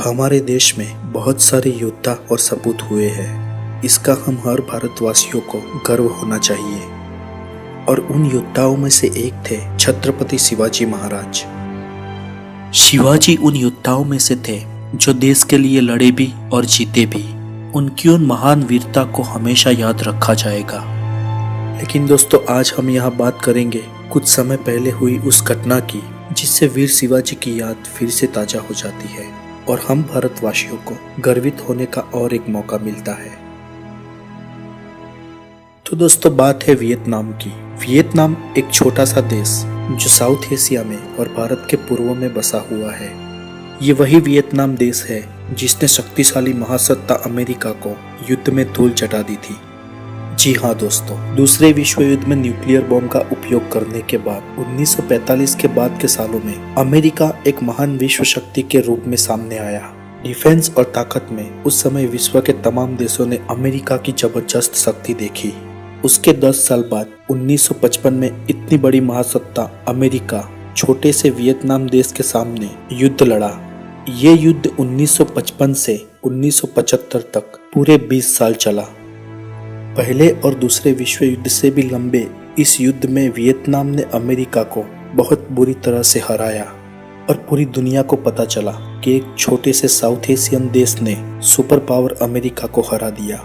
हमारे देश में बहुत सारे योद्धा और सपूत हुए हैं। इसका हम हर भारतवासियों को गर्व होना चाहिए। और उन योद्धाओं में से एक थे छत्रपति शिवाजी महाराज। शिवाजी उन योद्धाओं में से थे जो देश के लिए लड़े भी और जीते भी। उनकी उन महान वीरता को हमेशा याद रखा जाएगा। लेकिन दोस्तों, आज हम यहाँ बात करेंगे कुछ समय पहले हुई उस घटना की जिससे वीर शिवाजी की याद फिर से ताजा हो जाती है और हम भारतवासियों को गर्वित होने का और एक मौका मिलता है। तो दोस्तों, बात है वियतनाम की। वियतनाम एक छोटा सा देश जो साउथ एशिया में और भारत के पूर्व में बसा हुआ है। ये वही वियतनाम देश है जिसने शक्तिशाली महासत्ता अमेरिका को युद्ध में धूल चटा दी थी। जी हाँ दोस्तों, दूसरे विश्व युद्ध में न्यूक्लियर बम का उपयोग करने के बाद 1945 के बाद के सालों में अमेरिका एक महान विश्व शक्ति के रूप में सामने आया। डिफेंस और ताकत में उस समय विश्व के तमाम देशों ने अमेरिका की जबरदस्त शक्ति देखी। उसके 10 साल बाद 1955 में इतनी बड़ी महासत्ता अमेरिका छोटे से वियतनाम देश के सामने युद्ध लड़ा। ये युद्ध 1955 से 1975 तक पूरे 20 साल चला। पहले और दूसरे विश्व युद्ध से भी लंबे इस युद्ध में वियतनाम ने अमेरिका को बहुत बुरी तरह से हराया और पूरी दुनिया को पता चला कि एक छोटे से साउथ एशियन देश ने सुपर पावर अमेरिका को हरा दिया।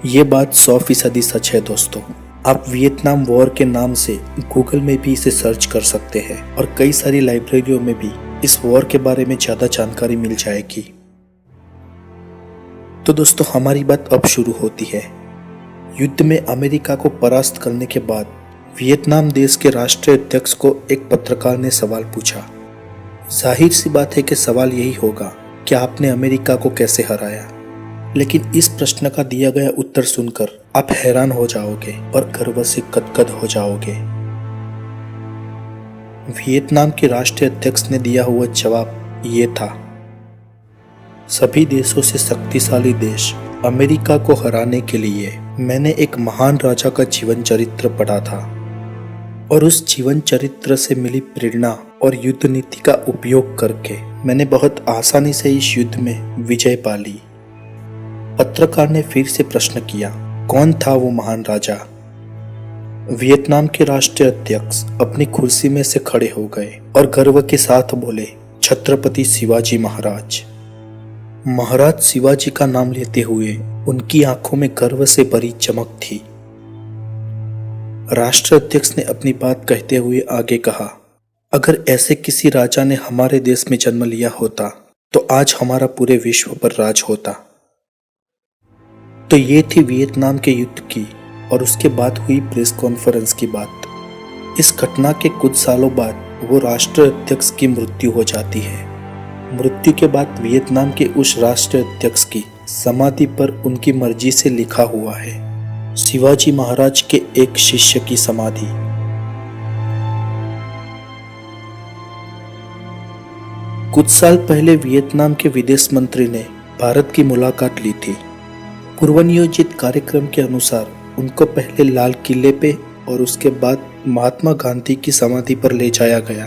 ये बात 100% सच है दोस्तों। आप वियतनाम वॉर के नाम से गूगल में भी इसे सर्च कर सकते हैं और कई सारी लाइब्रेरियों में भी इस वॉर के बारे में ज्यादा जानकारी मिल जाएगी। तो दोस्तों, हमारी बात अब शुरू होती है। युद्ध में अमेरिका को परास्त करने के बाद वियतनाम देश के राष्ट्रीय अध्यक्ष को एक पत्रकार ने सवाल पूछा। जाहिर सी बात है कि सवाल यही होगा कि आपने अमेरिका को कैसे हराया। लेकिन इस प्रश्न का दिया गया उत्तर सुनकर आप हैरान हो जाओगे और गर्व से गदगद हो जाओगे। वियतनाम के राष्ट्रीय अध्यक्ष ने दिया हुआ जवाब ये था, सभी देशों से शक्तिशाली देश अमेरिका को हराने के लिए मैंने एक महान राजा का जीवन चरित्र पढ़ा था और उस जीवन चरित्र से मिली प्रेरणा और युद्ध नीति का उपयोग करके मैंने बहुत आसानी से इस युद्ध में विजय पा ली। पत्रकार ने फिर से प्रश्न किया, कौन था वो महान राजा? वियतनाम के राष्ट्रीय अध्यक्ष अपनी कुर्सी में से खड़े हो गए और गर्व के साथ बोले, छत्रपति शिवाजी महाराज। महाराज शिवाजी का नाम लेते हुए उनकी आंखों में गर्व से भरी चमक थी। राष्ट्राध्यक्ष ने अपनी बात कहते हुए आगे कहा, अगर ऐसे किसी राजा ने हमारे देश में जन्म लिया होता तो आज हमारा पूरे विश्व पर राज होता। तो ये थी वियतनाम के युद्ध की और उसके बाद हुई प्रेस कॉन्फ्रेंस की बात। इस घटना के कुछ सालों बाद वो राष्ट्राध्यक्ष की मृत्यु हो जाती है। मृत्यु के बाद वियतनाम के उस राष्ट्रीय अध्यक्ष की समाधि पर उनकी मर्जी से लिखा हुआ है, शिवाजी महाराज के एक शिष्य की समाधि। कुछ साल पहले वियतनाम के विदेश मंत्री ने भारत की मुलाकात ली थी। पूर्वनियोजित कार्यक्रम के अनुसार उनको पहले लाल किले पे और उसके बाद महात्मा गांधी की समाधि पर ले जाया गया।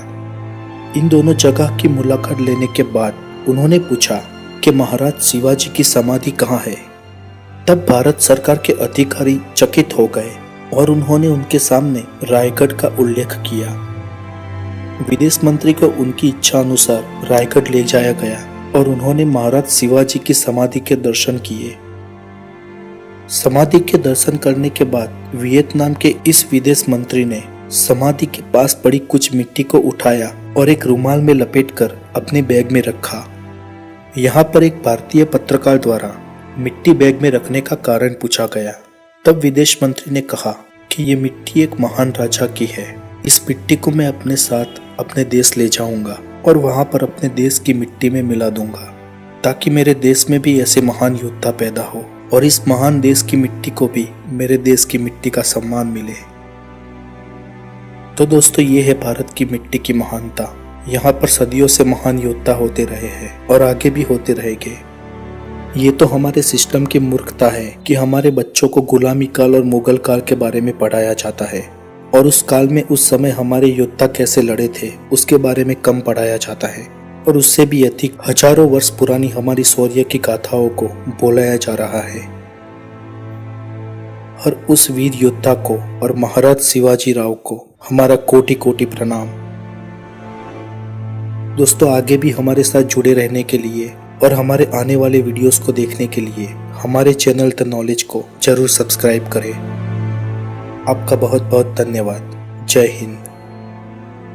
इन दोनों जगह की मुलाकात लेने के बाद उन्होंने पूछा कि महाराज शिवाजी की समाधि कहाँ है। तब भारत सरकार के अधिकारी चकित हो गए और उन्होंने उनके सामने रायगढ़ का उल्लेख किया। विदेश मंत्री को उनकी इच्छा अनुसार रायगढ़ ले जाया गया और उन्होंने महाराज शिवाजी की समाधि के दर्शन किए। समाधि के दर्शन करने के बाद वियतनाम के इस विदेश मंत्री ने समाधि के पास पड़ी कुछ मिट्टी को उठाया और एक रुमाल में लपेटकर अपने बैग में रखा। यहाँ पर एक भारतीय पत्रकार द्वारा मिट्टी बैग में रखने का कारण पूछा गया। तब विदेश मंत्री ने कहा कि ये मिट्टी एक महान राजा की है। इस मिट्टी को मैं अपने साथ अपने देश ले जाऊंगा और वहां पर अपने देश की मिट्टी में मिला दूंगा ताकि मेरे देश में भी ऐसे महान योद्धा पैदा हो और इस महान देश की मिट्टी को भी मेरे देश की मिट्टी का सम्मान मिले। तो दोस्तों, ये है भारत की मिट्टी की महानता। यहाँ पर सदियों से महान योद्धा होते रहे हैं और आगे भी होते रहेंगे। ये तो हमारे सिस्टम की मूर्खता है कि हमारे बच्चों को गुलामी काल और मुगल काल के बारे में पढ़ाया जाता है और उस काल में उस समय हमारे योद्धा कैसे लड़े थे उसके बारे में कम पढ़ाया जाता है। और उससे भी अधिक हजारों वर्ष पुरानी हमारी शौर्य की गाथाओं को बोलाया जा रहा है। और उस वीर योद्धा को और महाराज शिवाजी राव को हमारा कोटि कोटि प्रणाम। दोस्तों, आगे भी हमारे साथ जुड़े रहने के लिए और हमारे आने वाले वीडियोस को देखने के लिए हमारे चैनल द नॉलेज को जरूर सब्सक्राइब करें। आपका बहुत बहुत धन्यवाद। जय हिंद।